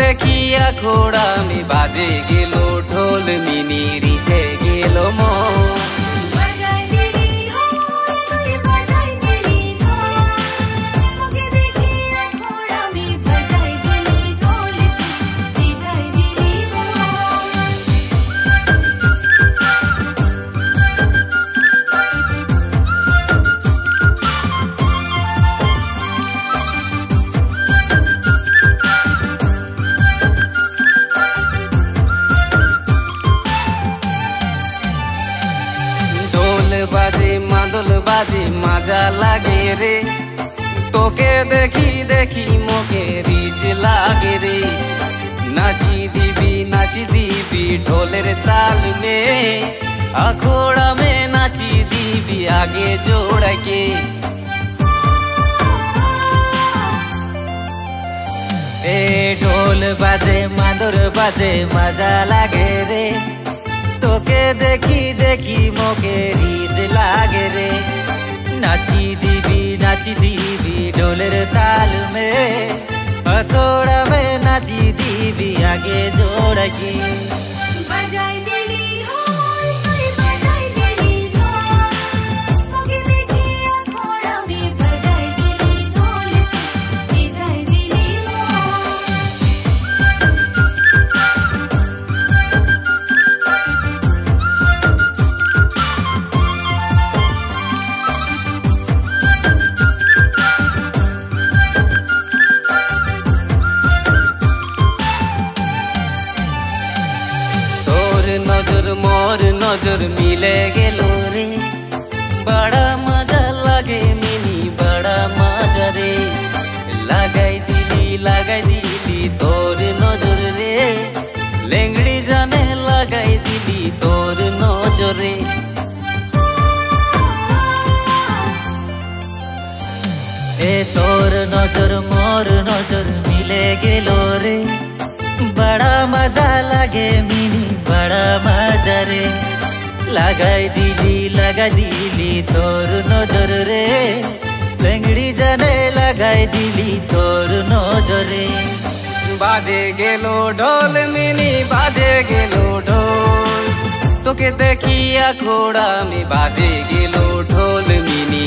দেখিয়া ঘোড়া আমি বাজে গেল ঢোল মিনি রিঝে গেল মন। বাজে মাদল বাজে মজা লাগে রে, তোকে দেখি দেখি মোকে রিজ লাগে রে। নাচি দিবি ঢোলের তাল মে, আখোড়া মে নাচি দিবি আগে জোড়াকে। এ ঢোল বাজে মাদল বাজে মজা লাগে রে, তোকে দেখি দেখি মোকে রিজ লাগে রে। নাচি দিবি ঢোলের তাল মে, হথোড়া মে নাচি দিবি আগে জোড়াকি। नजर मोर नजर मिले गेलो रे, बड़ा मजा लागे मिनी बड़ा मजा रे। लगाई दिली तोर नजर रे, लेंगड़ी जाने लगाई दिली तोर नजर रे। ए तोर नजर मोर नजर मिले गेलो रे, बड़ा मजा लागे मिनी बड़ा मजा रे। लगाई दिली तोर नजर रे, लेंगड़ी जाने लगाई दिली तोर नजर रे। बाजे गेलो ढोल मिनी बाजे गेलो ढोल, তোকে দেখিয়া ঘোড়া আমি বাজে গেল ঢোল মিনি